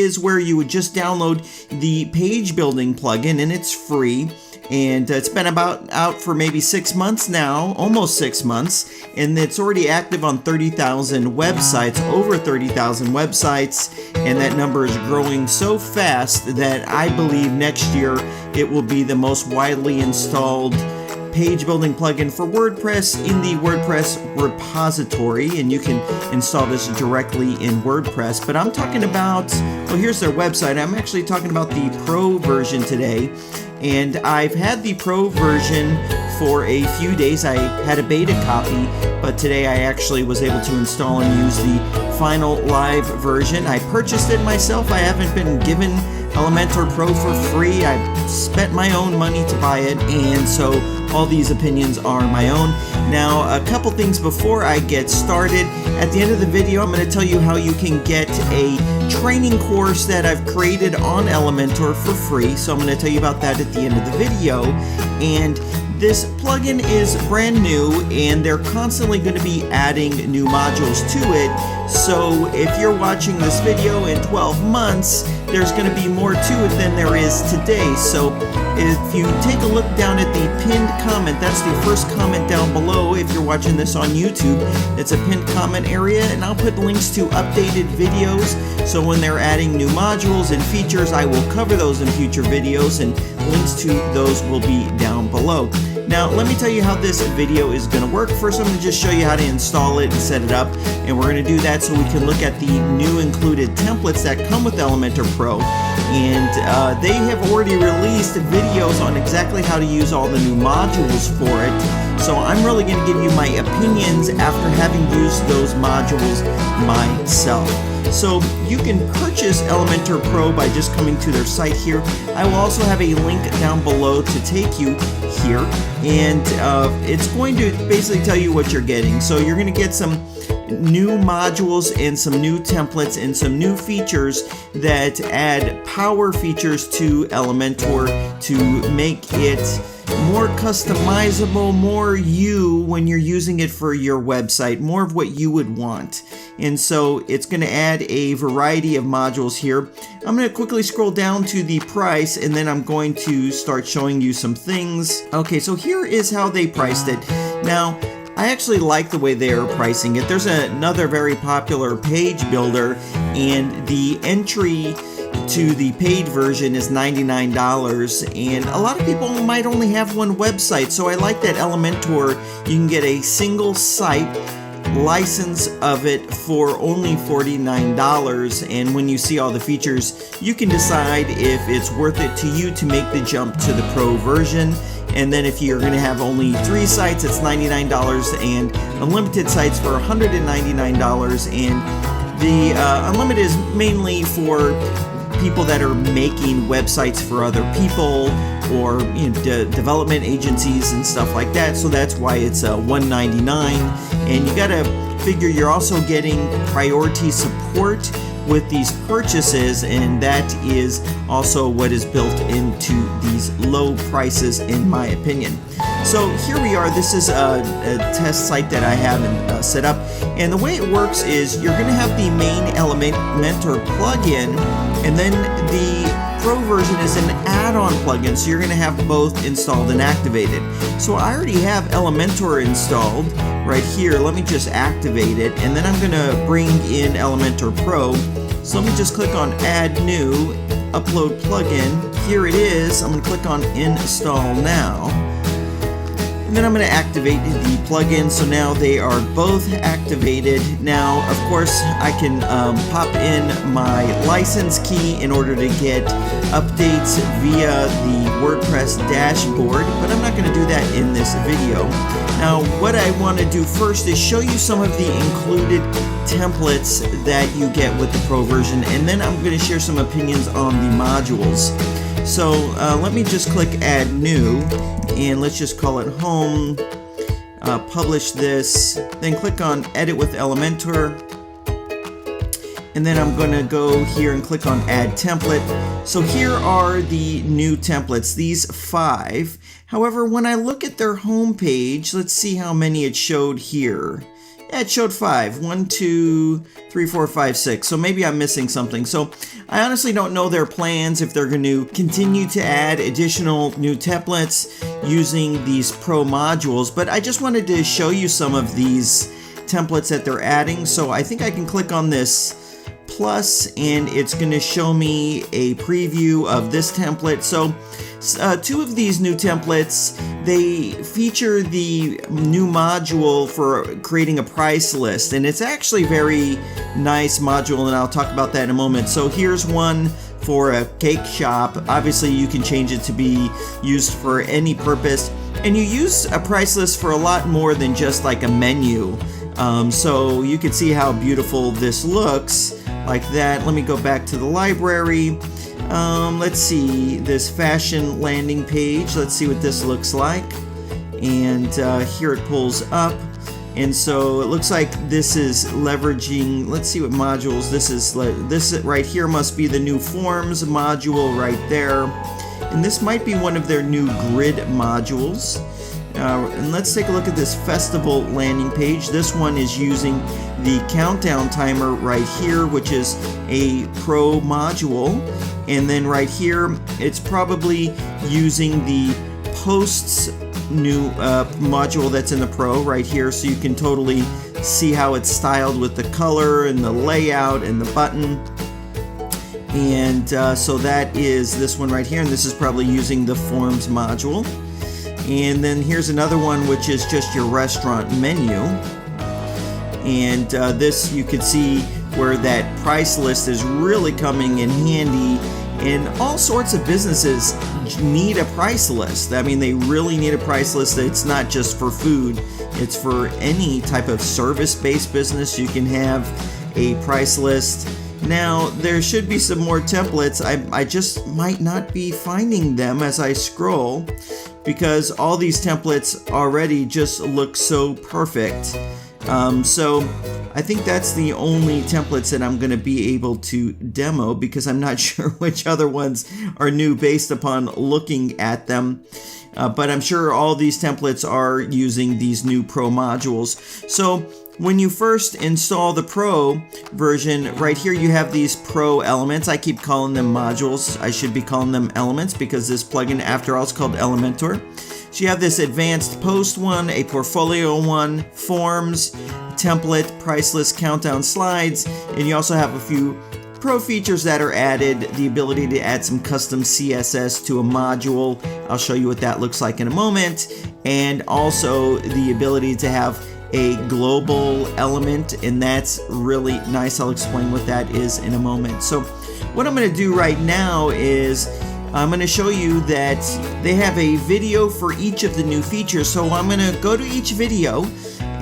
is where you would just download the page building plugin, and it's free. And it's been out for maybe 6 months now, almost 6 months, and it's already active on 30,000 websites, over 30,000 websites, and that number is growing so fast that I believe next year it will be the most widely installed page building plugin for WordPress in the WordPress repository, and you can install this directly in WordPress. But I'm talking about, well, here's their website. I'm actually talking about the Pro version today. And I've had the Pro version for a few days. I had a beta copy, but today I actually was able to install and use the final live version. I purchased it myself. I haven't been given Elementor Pro for free. I spent my own money to buy it, and so all these opinions are my own. Now, a couple things before I get started. At the end of the video, I'm going to tell you how you can get a training course that I've created on Elementor for free. So I'm going to tell you about that at the end of the video. And this plugin is brand new, and they're constantly going to be adding new modules to it. So if you're watching this video in 12 months, there's going to be more to it than there is today. So if you take a look down at the pinned comment, that's the first comment down below. If you're watching this on YouTube, it's a pinned comment area, and I'll put links to updated videos. So when they're adding new modules and features, I will cover those in future videos, and links to those will be down below. Now, let me tell you how this video is going to work. First, I'm going to just show you how to install it and set it up, and we're going to do that so we can look at the new included templates that come with Elementor Pro. And they have already released videos on exactly how to use all the new modules for it. So I'm really going to give you my opinions after having used those modules myself. So you can purchase Elementor Pro by just coming to their site here. I will also have a link down below to take you here, and it's going to basically tell you what you're getting. So you're going to get some new modules and some new templates and some new features that add power features to Elementor to make it more customizable, more you when you're using it for your website, more of what you would want. And so it's going to add a variety of modules here. I'm going to quickly scroll down to the price, and then I'm going to start showing you some things. Okay, so here is how they priced it. Now, I actually like the way they are pricing it. There's another very popular page builder, and the entry to the paid version is $99, and a lot of people might only have one website, so I like that Elementor, you can get a single site license of it for only $49, and when you see all the features, you can decide if it's worth it to you to make the jump to the Pro version. And then if you're going to have only 3 sites, it's $99, and unlimited sites for $199, and the unlimited is mainly for people that are making websites for other people, or development agencies and stuff like that. So that's why it's $199. And you gotta figure you're also getting priority support with these purchases, and that is also what is built into these low prices, in my opinion. So here we are. This is a test site that I have set up, and the way it works is you're going to have the main Elementor plugin, and then the Pro version is an add-on plugin, so you're going to have both installed and activated. So I already have Elementor installed right here. Let me just activate it, and then I'm going to bring in Elementor Pro. So let me just click on Add New, Upload Plugin. Here it is. I'm going to click on Install Now. And then I'm going to activate the plugin. So now they are both activated. Now, of course, I can pop in my license key in order to get updates via the WordPress dashboard, but I'm not going to do that in this video. Now, what I want to do first is show you some of the included templates that you get with the Pro version, and then I'm going to share some opinions on the modules. So let me just click Add New, and let's just call it Home, publish this, then click on Edit with Elementor, and then I'm going to go here and click on Add Template. So here are the new templates, these 5. However, when I look at their home page, let's see how many it showed here. Yeah, it showed 5. 1, 2, 3, 4, 5, 6. So maybe I'm missing something. So I honestly don't know their plans, if they're going to continue to add additional new templates using these Pro modules. But I just wanted to show you some of these templates that they're adding. So I think I can click on this plus and it's going to show me a preview of this template. So 2 of these new templates, they feature the new module for creating a price list, and it's actually very nice module, and I'll talk about that in a moment. So here's one for a cake shop. Obviously you can change it to be used for any purpose, and you use a price list for a lot more than just like a menu. So you can see how beautiful this looks like that. Let me go back to the library. Let's see this fashion landing page. Let's see what this looks like. And here it pulls up. And so it looks like this is leveraging, let's see what modules this is. This right here must be the new forms module right there. And this might be one of their new grid modules. And let's take a look at this festival landing page. This one is using the countdown timer right here, which is a Pro module. And then right here, it's probably using the posts new module that's in the Pro right here, so you can totally see how it's styled with the color and the layout and the button. And so that is this one right here, and this is probably using the forms module. And then here's another one, which is just your restaurant menu. And this you can see where that price list is really coming in handy. And all sorts of businesses need a price list. I mean, they really need a price list. It's not just for food. It's for any type of service-based business. You can have a price list. Now, there should be some more templates. I just might not be finding them as I scroll, because all these templates already just look so perfect. So I think that's the only templates that I'm going to be able to demo, because I'm not sure which other ones are new based upon looking at them. But I'm sure all these templates are using these new Pro modules. So when you first install the Pro version, right here you have these Pro elements. I keep calling them modules. I should be calling them elements, because this plugin, after all, is called Elementor. So you have this advanced post one, a portfolio one, forms, template, price list, countdown slides, and you also have a few Pro features that are added, the ability to add some custom CSS to a module. I'll show you what that looks like in a moment, and also the ability to have a global element, and that's really nice. I'll explain what that is in a moment. So what I'm going to do right now is I'm going to show you that they have a video for each of the new features. So I'm going to go to each video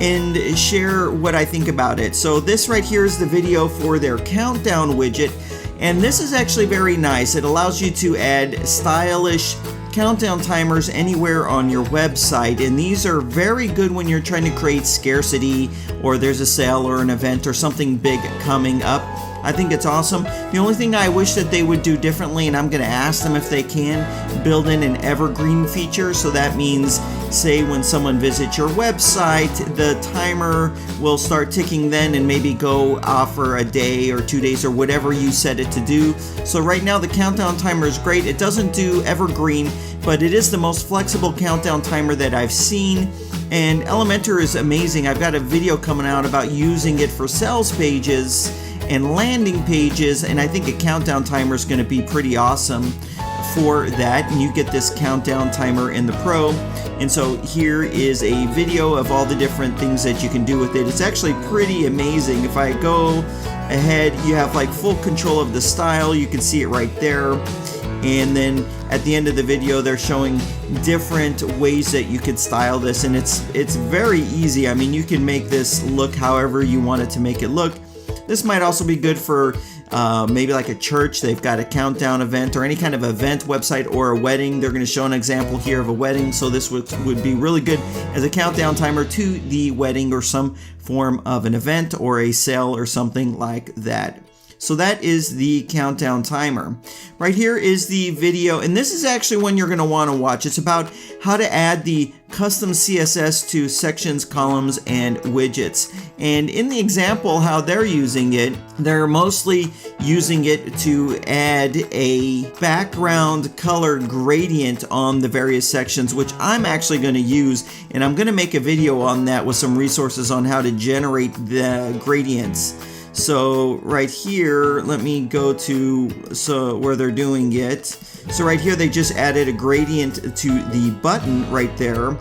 and share what I think about it. So this right here is the video for their countdown widget, and this is actually very nice. It allows you to add stylish countdown timers anywhere on your website, and these are very good when you're trying to create scarcity, or there's a sale or an event or something big coming up. I think it's awesome. The only thing I wish that they would do differently, and I'm going to ask them if they can, build in an evergreen feature. So that means, say when someone visits your website, the timer will start ticking then and maybe go off for a day or 2 days or whatever you set it to do. So right now the countdown timer is great. It doesn't do evergreen, but it is the most flexible countdown timer that I've seen. And Elementor is amazing. I've got a video coming out about using it for sales pages and landing pages, and I think a countdown timer is going to be pretty awesome for that. And you get this countdown timer in the Pro, and so here is a video of all the different things that you can do with it. It's actually pretty amazing. If I go ahead, you have like full control of the style. You can see it right there. And then at the end of the video, they're showing different ways that you could style this, and it's very easy. I mean, you can make this look however you want it to make it look. This might also be good for maybe like a church. They've got a countdown event or any kind of event website, or a wedding. They're going to show an example here of a wedding, so this would be really good as a countdown timer to the wedding or some form of an event or a sale or something like that. So that is the countdown timer. Right here is the video, and this is actually one you're going to want to watch. It's about how to add the custom CSS to sections, columns, and widgets. And in the example how they're using it, they're mostly using it to add a background color gradient on the various sections, which I'm actually going to use, and I'm going to make a video on that with some resources on how to generate the gradients. So right here, let me go to where they're doing it. So right here, they just added a gradient to the button right there.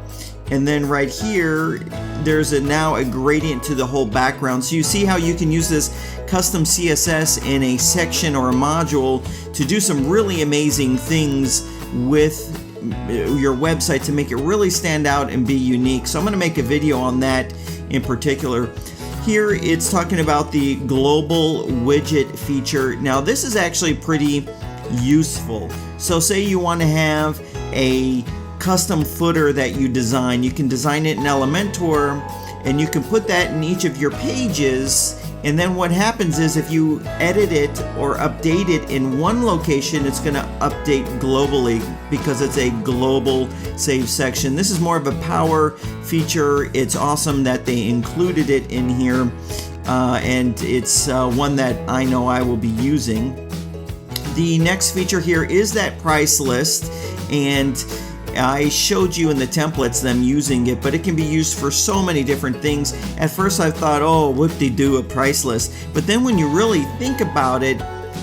And then right here, there's now a gradient to the whole background. So you see how you can use this custom CSS in a section or a module to do some really amazing things with your website to make it really stand out and be unique. So I'm going to make a video on that in particular. Here it's talking about the global widget feature. Now this is actually pretty useful. So say you want to have a custom footer that you design. You can design it in Elementor and you can put that in each of your pages, and then what happens is if you edit it or update it in one location, it's going to update globally because it's a global save section. This is more of a power feature. It's awesome that they included it in here, and it's one that I know I will be using. The next feature here is that price list, and I showed you in the templates them using it, but it can be used for so many different things. At first I thought, oh, whoop-de-doo, a price list. But then when you really think about it,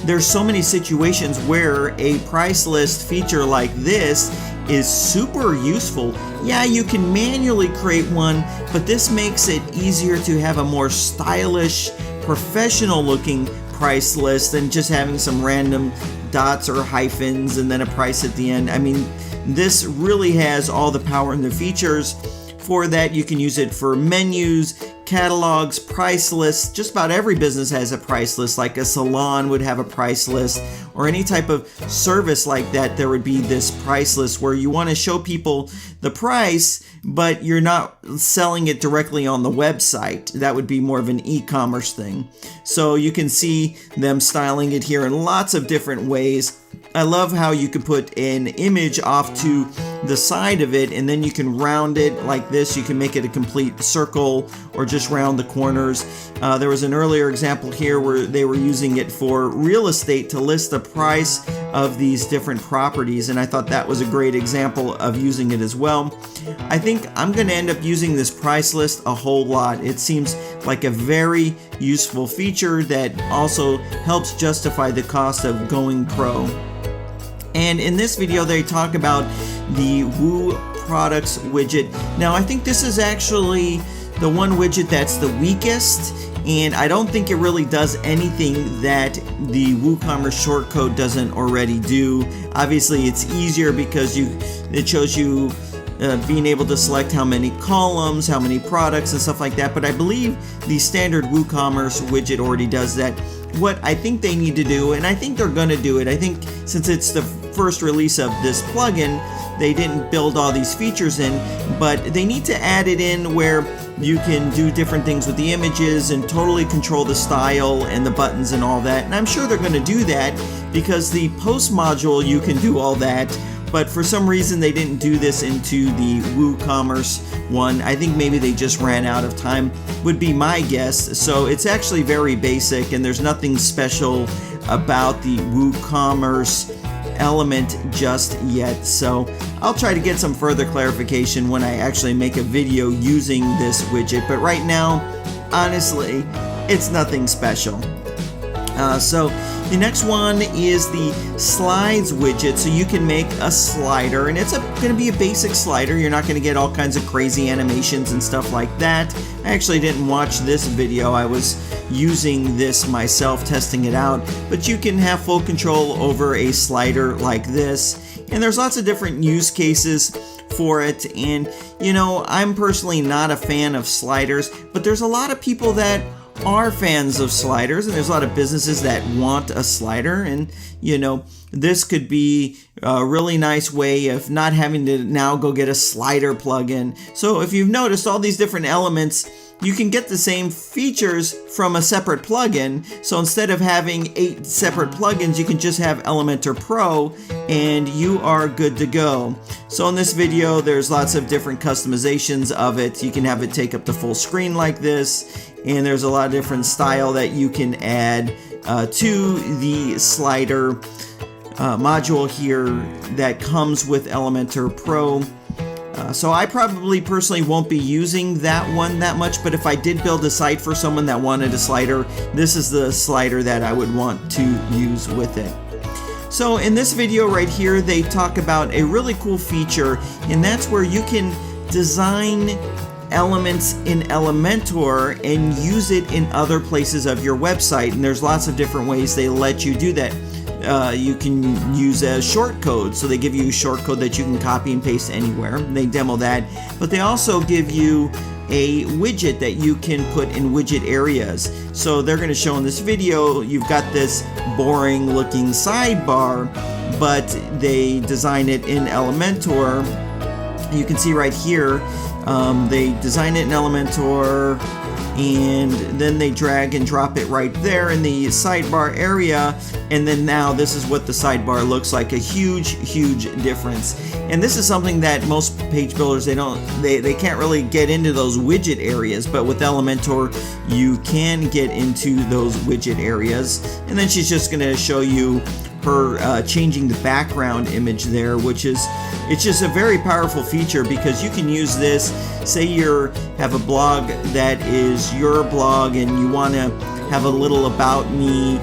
there's so many situations where a price list feature like this is super useful. Yeah, you can manually create one, but this makes it easier to have a more stylish, professional looking price list than just having some random dots or hyphens and then a price at the end. I mean, this really has all the power and the features for that. You can use it for menus, catalogs, price lists. Just about every business has a price list, like a salon would have a price list, or any type of service like that. There would be this price list where you want to show people the price, but you're not selling it directly on the website. That would be more of an e-commerce thing. So you can see them styling it here in lots of different ways. I love how you can put an image off to the side of it and then you can round it like this. You can make it a complete circle or just round the corners. There was an earlier example here where they were using it for real estate to list the price of these different properties, and I thought that was a great example of using it as well. I think I'm going to end up using this price list a whole lot. It seems like a very useful feature that also helps justify the cost of going pro. And in this video, they talk about the Woo Products widget. Now, I think this is actually the one widget that's the weakest, and I don't think it really does anything that the WooCommerce shortcode doesn't already do. Obviously, it's easier because it shows you being able to select how many columns, how many products, and stuff like that. But I believe the standard WooCommerce widget already does that. What I think they need to do, and I think they're going to do it, I think since it's the first release of this plugin, they didn't build all these features in, but they need to add it in where you can do different things with the images and totally control the style and the buttons and all that. And I'm sure they're going to do that because the post module, you can do all that. But for some reason, they didn't do this into the WooCommerce one. I think maybe they just ran out of time, would be my guess. So it's actually very basic, and there's nothing special about the WooCommerce element just yet. So I'll try to get some further clarification when I actually make a video using this widget. But right now, honestly, it's nothing special. So the next one is the slides widget. So you can make a slider, and it's going to be a basic slider. You're not going to get all kinds of crazy animations and stuff like that. I actually didn't watch this video. I was using this myself, testing it out. But you can have full control over a slider like this. And there's lots of different use cases for it. And, you know, I'm personally not a fan of sliders, but there's a lot of people that are fans of sliders, and there's a lot of businesses that want a slider, and you know, this could be a really nice way of not having to now go get a slider plugin. So if you've noticed, all these different elements you can get the same features from a separate plugin. So instead of having 8 separate plugins, you can just have Elementor Pro and you are good to go. So in this video, there's lots of different customizations of it. You can have it take up the full screen like this, and there's a lot of different style that you can add to the slider module here that comes with Elementor Pro. So I probably personally won't be using that one that much, but if I did build a site for someone that wanted a slider, this is the slider that I would want to use with it. So in this video right here, they talk about a really cool feature, and that's where you can design elements in Elementor and use it in other places of your website. And there's lots of different ways they let you do that. You can use a short code, so they give you a short code that you can copy and paste anywhere. They demo that, but they also give you a widget that you can put in widget areas. So they're going to show in this video, you've got this boring looking sidebar, but they design it in Elementor. You can see right here, they design it in Elementor, and then they drag and drop it right there in the sidebar area, and then now this is what the sidebar looks like. A huge difference. And this is something that most page builders, they can't really get into those widget areas, but with Elementor you can get into those widget areas. And then she's just going to show you her changing the background image there, which is, it's just a very powerful feature, because you can use this, say you have a blog that is your blog and you want to have a little about me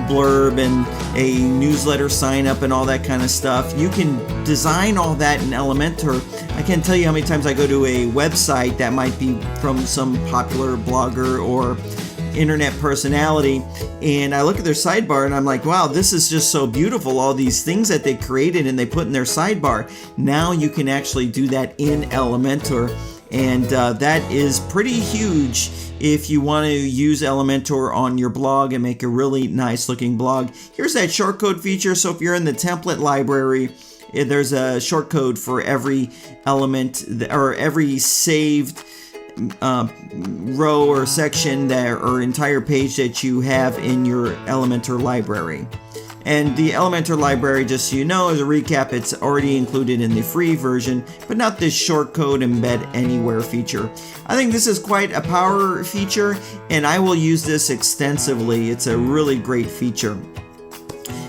blurb and a newsletter sign up and all that kind of stuff. You can design all that in Elementor. I can't tell you how many times I go to a website that might be from some popular blogger or internet personality, and I look at their sidebar and I'm like, wow, this is just so beautiful, all these things that they created and they put in their sidebar. Now you can actually do that in Elementor, and that is pretty huge if you want to use Elementor on your blog and make a really nice looking blog. Here's that shortcode feature. So if you're in the template library, there's a shortcode for every element or every saved row or section that, or entire page that you have in your Elementor library. And the Elementor library, just so you know, as a recap, it's already included in the free version, but not this shortcode embed anywhere feature. I think this is quite a power feature, and I will use this extensively. It's a really great feature.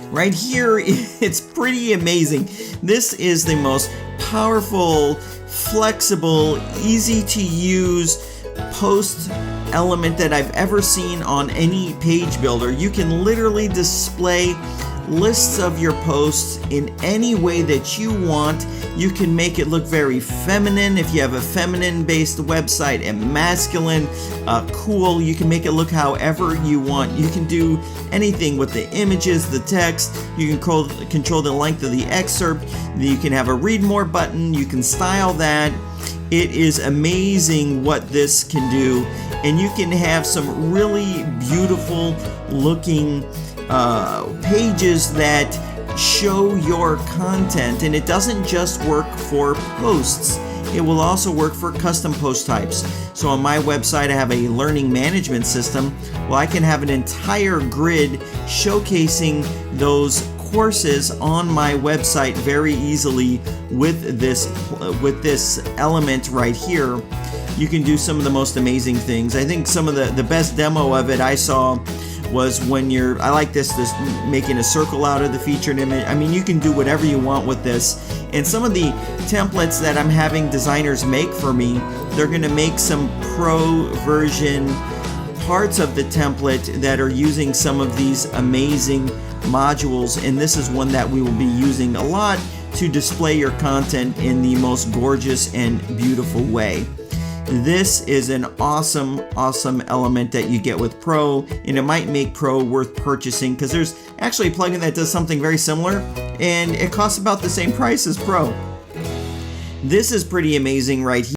Right here, it's pretty amazing. This is the most powerful, flexible, easy to use post element that I've ever seen on any page builder. You can literally display lists of your posts in any way that you want. You can make it look very feminine if you have a feminine based website, and masculine, cool. You can make it look however you want. You can do anything with the images, the text. You can control the length of the excerpt. You can have a read more button. You can style that. It is amazing what this can do, and you can have some really beautiful looking pages that show your content. And it doesn't just work for posts, it will also work for custom post types. So on my website I have a learning management system. Well, I can have an entire grid showcasing those courses on my website very easily with this element right here. You can do some of the most amazing things. I think some of the best demo of it I saw was when I like this making a circle out of the featured image. I mean, you can do whatever you want with this. And some of the templates that I'm having designers make for me, they're going to make some pro version parts of the template that are using some of these amazing modules, and this is one that we will be using a lot to display your content in the most gorgeous and beautiful way. This is an awesome element that you get with Pro, and it might make Pro worth purchasing, because there's actually a plugin that does something very similar and it costs about the same price as Pro. This is pretty amazing right here.